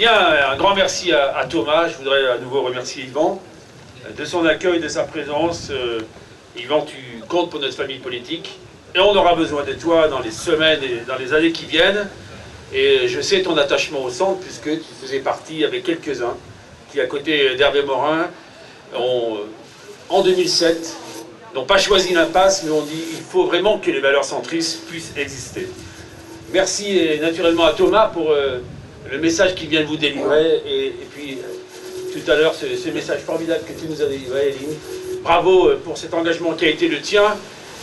Bien, un grand merci à Thomas. Je voudrais à nouveau remercier Yvan de son accueil, de sa présence. Yvan, tu comptes pour notre famille politique et on aura besoin de toi dans les semaines et dans les années qui viennent. Et je sais ton attachement au centre puisque tu faisais partie avec quelques-uns qui, à côté d'Hervé Morin, en 2007, n'ont pas choisi l'impasse, mais ont dit qu'il faut vraiment que les valeurs centristes puissent exister. Merci naturellement à Thomas pour le message qu'il vient de vous délivrer, et puis tout à l'heure ce message formidable que tu nous as délivré, Eline. Bravo pour cet engagement qui a été le tien,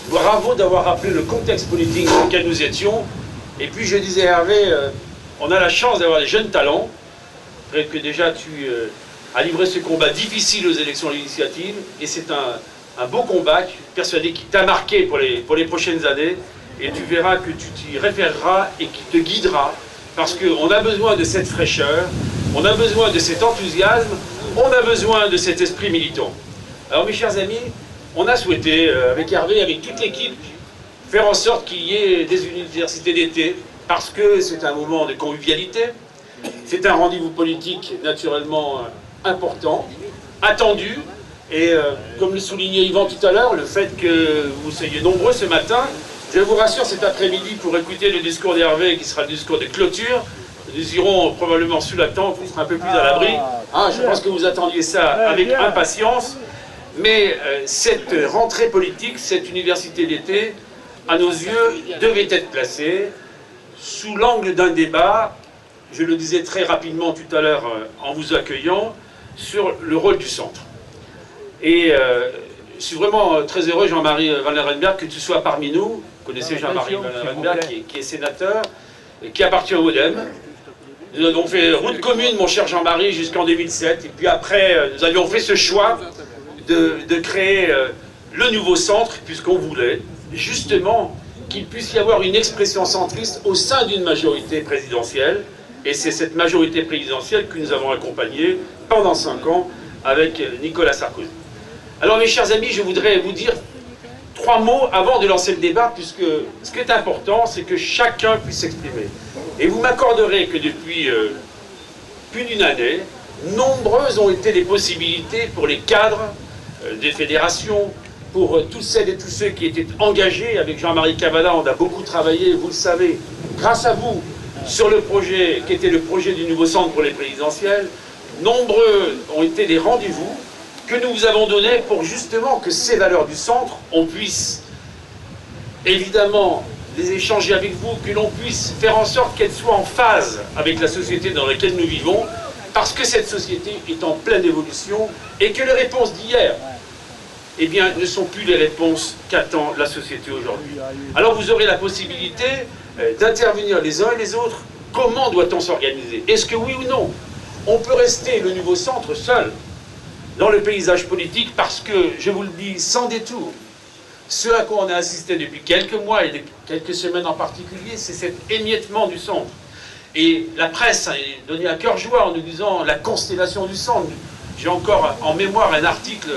bravo d'avoir rappelé le contexte politique dans lequel nous étions, et puis je disais à Hervé, on a la chance d'avoir des jeunes talents, peut-être que déjà tu as livré ce combat difficile aux élections législatives, et c'est un beau combat, je suis persuadé qu'il t'a marqué pour les prochaines années, et tu verras que tu t'y référeras et qui te guidera. Parce qu'on a besoin de cette fraîcheur, on a besoin de cet enthousiasme, on a besoin de cet esprit militant. Alors mes chers amis, on a souhaité, avec Hervé, avec toute l'équipe, faire en sorte qu'il y ait des universités d'été, parce que c'est un moment de convivialité, c'est un rendez-vous politique naturellement important, attendu, et comme le soulignait Yvan tout à l'heure, le fait que vous soyez nombreux ce matin, je vous rassure, cet après-midi, pour écouter le discours d'Hervé, qui sera le discours de clôture, nous irons probablement sous la tente, on sera un peu plus à l'abri. Je pense que vous attendiez ça avec impatience. Mais cette rentrée politique, cette université d'été, à nos yeux, devait être placée sous l'angle d'un débat, je le disais très rapidement tout à l'heure en vous accueillant, sur le rôle du centre. Et je suis vraiment très heureux, Jean-Marie Van Larenberg, que tu sois parmi nous. Vous connaissez Jean-Marie Van Larenberg, qui est sénateur, et qui appartient au MoDem. Nous avons fait route commune, mon cher Jean-Marie, jusqu'en 2007. Et puis après, nous avions fait ce choix de créer le nouveau centre, puisqu'on voulait justement qu'il puisse y avoir une expression centriste au sein d'une majorité présidentielle. Et c'est cette majorité présidentielle que nous avons accompagnée pendant 5 ans avec Nicolas Sarkozy. Alors mes chers amis, je voudrais vous dire 3 mots avant de lancer le débat, puisque ce qui est important, c'est que chacun puisse s'exprimer. Et vous m'accorderez que depuis plus d'une année, nombreuses ont été les possibilités pour les cadres des fédérations, pour toutes celles et tous ceux qui étaient engagés. Avec Jean-Marie Cavada, on a beaucoup travaillé, vous le savez, grâce à vous, sur le projet qui était le projet du nouveau centre pour les présidentielles. Nombreux ont été les rendez-vous que nous vous avons donné pour justement que ces valeurs du centre, on puisse évidemment les échanger avec vous, que l'on puisse faire en sorte qu'elles soient en phase avec la société dans laquelle nous vivons, parce que cette société est en pleine évolution et que les réponses d'hier, eh bien, ne sont plus les réponses qu'attend la société aujourd'hui. Alors vous aurez la possibilité d'intervenir les uns et les autres. Comment doit-on s'organiser? Est-ce que oui ou non, on peut rester le nouveau centre seul dans le paysage politique, parce que, je vous le dis sans détour, ce à quoi on a assisté depuis quelques mois et depuis quelques semaines en particulier, c'est cet émiettement du centre. Et la presse a donné à cœur joie en nous disant la constellation du centre. J'ai encore en mémoire un article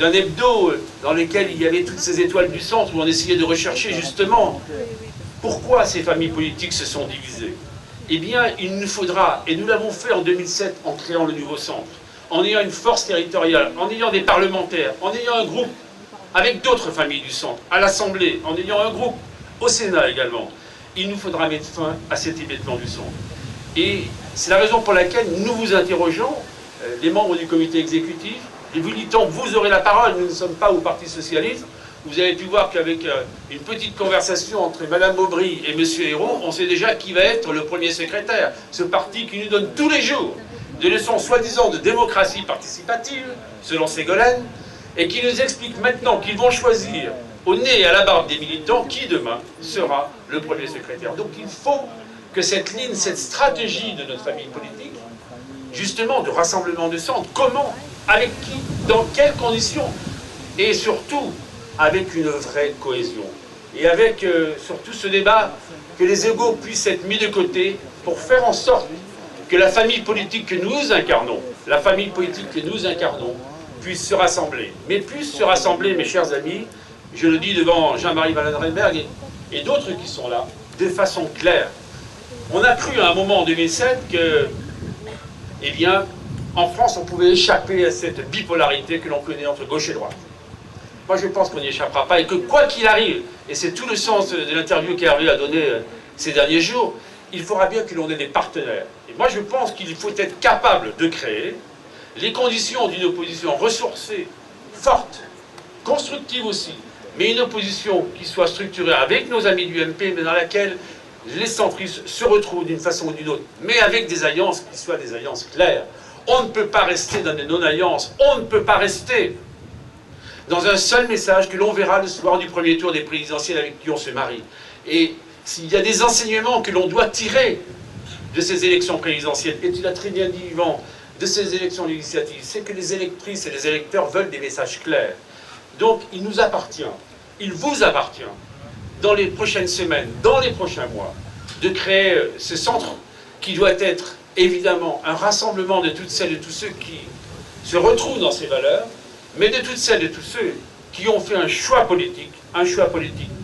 d'un hebdo dans lequel il y avait toutes ces étoiles du centre, où on essayait de rechercher justement pourquoi ces familles politiques se sont divisées. Eh bien, il nous faudra, et nous l'avons fait en 2007 en créant le nouveau centre, en ayant une force territoriale, en ayant des parlementaires, en ayant un groupe avec d'autres familles du centre, à l'Assemblée, en ayant un groupe au Sénat également, il nous faudra mettre fin à cet émiettement du centre. Et c'est la raison pour laquelle nous vous interrogeons, les membres du comité exécutif, les militants, vous aurez la parole, nous ne sommes pas au Parti Socialiste. Vous avez pu voir qu'avec une petite conversation entre Mme Aubry et M. Hérault, on sait déjà qui va être le premier secrétaire. Ce parti qui nous donne tous les jours des leçons soi-disant de démocratie participative, selon Ségolène, et qui nous explique maintenant qu'ils vont choisir au nez et à la barbe des militants qui demain sera le premier secrétaire. Donc il faut que cette ligne, cette stratégie de notre famille politique, justement de rassemblement de centre, comment, avec qui, dans quelles conditions, et surtout avec une vraie cohésion. Et avec surtout ce débat, que les égos puissent être mis de côté pour faire en sorte que la famille politique que nous incarnons, puisse se rassembler. Mais puisse se rassembler, mes chers amis, je le dis devant Jean-Marie Van Larenberg et d'autres qui sont là, de façon claire. On a cru à un moment en 2007 que eh bien, en France, on pouvait échapper à cette bipolarité que l'on connaît entre gauche et droite. Moi, je pense qu'on n'y échappera pas et que quoi qu'il arrive, et c'est tout le sens de l'interview qu'Hervé a donnée ces derniers jours, il faudra bien que l'on ait des partenaires. Et moi, je pense qu'il faut être capable de créer les conditions d'une opposition ressourcée, forte, constructive aussi, mais une opposition qui soit structurée avec nos amis du MP, mais dans laquelle les centristes se retrouvent d'une façon ou d'une autre, mais avec des alliances qui soient des alliances claires. On ne peut pas rester dans des non-alliances, on ne peut pas rester dans un seul message que l'on verra le soir du premier tour des présidentielles avec qui on se marie. Et s'il y a des enseignements que l'on doit tirer de ces élections présidentielles, et tu l'as très bien dit Yvan, de ces élections législatives, c'est que les électrices et les électeurs veulent des messages clairs. Donc il nous appartient, il vous appartient, dans les prochaines semaines, dans les prochains mois, de créer ce centre qui doit être évidemment un rassemblement de toutes celles et tous ceux qui se retrouvent dans ces valeurs, mais de toutes celles et tous ceux qui ont fait un choix politique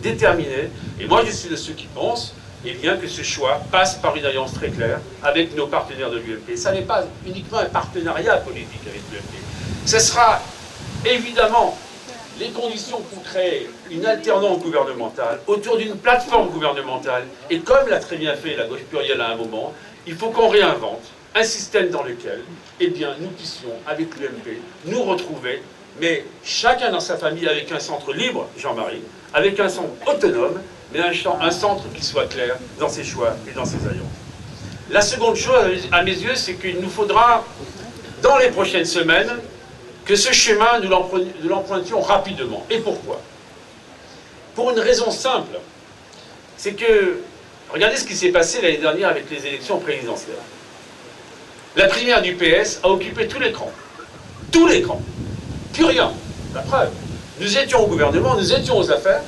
déterminé. Et moi, je suis de ceux qui pensent eh bien, que ce choix passe par une alliance très claire avec nos partenaires de l'UMP. Ça n'est pas uniquement un partenariat politique avec l'UMP. Ce sera évidemment les conditions pour créer une alternance gouvernementale autour d'une plateforme gouvernementale. Et comme l'a très bien fait la gauche plurielle à un moment, il faut qu'on réinvente un système dans lequel eh bien, nous puissions, avec l'UMP, nous retrouver, mais chacun dans sa famille avec un centre libre, Jean-Marie, avec un centre autonome, mais un centre qui soit clair dans ses choix et dans ses alliances. La seconde chose, à mes yeux, c'est qu'il nous faudra, dans les prochaines semaines, que ce chemin, nous l'empruntions rapidement. Et pourquoi? Pour une raison simple, c'est que, regardez ce qui s'est passé l'année dernière avec les élections présidentielles. La primaire du PS a occupé tout l'écran. Tout l'écran. Plus rien. La preuve. Nous étions au gouvernement, nous étions aux affaires,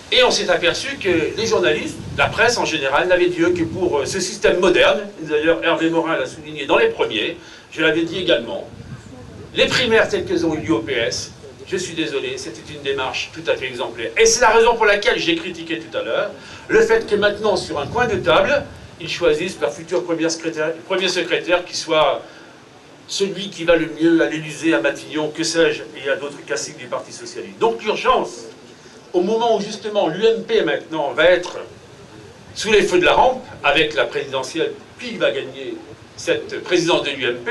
et on s'est aperçu que les journalistes, la presse en général, n'avaient Dieu que pour ce système moderne. D'ailleurs, Hervé Morin l'a souligné dans les premiers, je l'avais dit également. Les primaires telles qu'elles ont eu lieu au PS, je suis désolé, c'était une démarche tout à fait exemplaire. Et c'est la raison pour laquelle j'ai critiqué tout à l'heure le fait que maintenant, sur un coin de table, ils choisissent leur futur premier secrétaire qui soit celui qui va le mieux à l'Élysée, à Matignon, que sais-je, et à d'autres classiques du Parti Socialiste. Donc l'urgence, au moment où justement l'UMP maintenant va être sous les feux de la rampe, avec la présidentielle, qui va gagner cette présidence de l'UMP,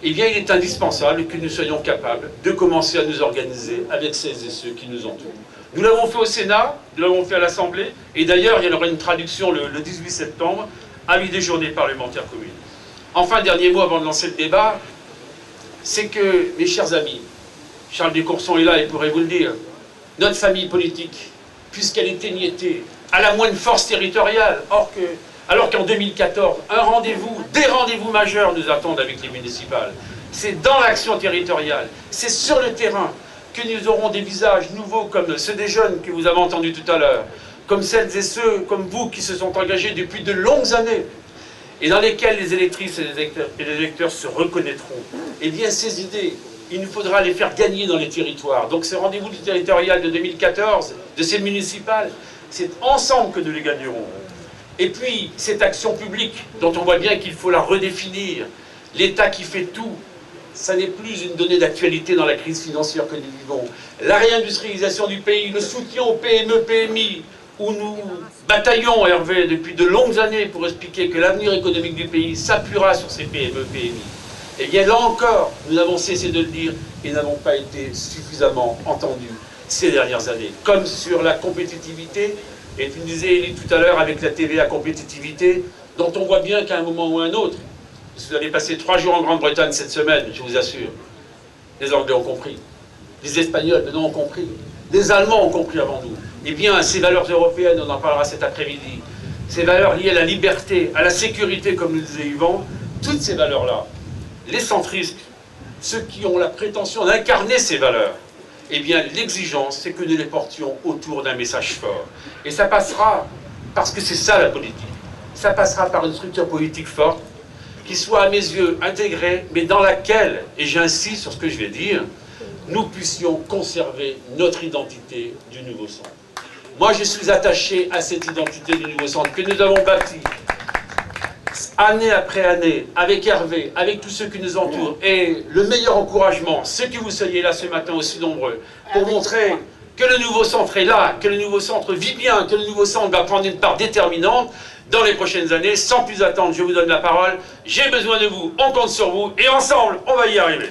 eh bien il est indispensable que nous soyons capables de commencer à nous organiser avec celles et ceux qui nous entourent. Nous l'avons fait au Sénat, nous l'avons fait à l'Assemblée, et d'ailleurs il y aura une traduction le 18 septembre, avis des journées parlementaires communes. Enfin, dernier mot avant de lancer le débat, c'est que, mes chers amis, Charles Descourson est là et pourrait vous le dire, notre famille politique, puisqu'elle est émiettée, a la moindre force territoriale, alors qu'en 2014, des rendez-vous majeurs nous attendent avec les municipales. C'est dans l'action territoriale, c'est sur le terrain que nous aurons des visages nouveaux comme ceux des jeunes que vous avez entendus tout à l'heure, comme celles et ceux comme vous qui se sont engagés depuis de longues années et dans lesquels les électrices et les électeurs se reconnaîtront. Eh bien, ces idées, il nous faudra les faire gagner dans les territoires. Donc, ce rendez-vous du territorial de 2014, de ces municipales, c'est ensemble que nous les gagnerons. Et puis, cette action publique, dont on voit bien qu'il faut la redéfinir, l'État qui fait tout, ça n'est plus une donnée d'actualité dans la crise financière que nous vivons. La réindustrialisation du pays, le soutien aux PME, PMI, où nous bataillons, Hervé, depuis de longues années pour expliquer que l'avenir économique du pays s'appuiera sur ces PME, PMI. Eh bien, là encore, nous avons cessé de le dire et n'avons pas été suffisamment entendus ces dernières années. Comme sur la compétitivité, et tu me disais, Élie, tout à l'heure, avec la TVA compétitivité, dont on voit bien qu'à un moment ou à un autre, vous allez passer 3 jours en Grande-Bretagne cette semaine, je vous assure, les Anglais ont compris, les Espagnols maintenant ont compris, les Allemands ont compris avant nous. Eh bien, ces valeurs européennes, on en parlera cet après-midi, ces valeurs liées à la liberté, à la sécurité, comme nous disait Yvan, toutes ces valeurs-là, les centristes, ceux qui ont la prétention d'incarner ces valeurs, eh bien, l'exigence, c'est que nous les portions autour d'un message fort. Et ça passera, parce que c'est ça la politique, ça passera par une structure politique forte, qui soit à mes yeux intégrée, mais dans laquelle, et j'insiste sur ce que je vais dire, nous puissions conserver notre identité du nouveau centre. Moi, je suis attaché à cette identité du nouveau centre que nous avons bâtie année après année, avec Hervé, avec tous ceux qui nous entourent, et le meilleur encouragement, c'est que vous soyez là ce matin aussi nombreux, pour montrer que le nouveau centre est là, que le nouveau centre vit bien, que le nouveau centre va prendre une part déterminante dans les prochaines années. Sans plus attendre, je vous donne la parole. J'ai besoin de vous, on compte sur vous, et ensemble, on va y arriver.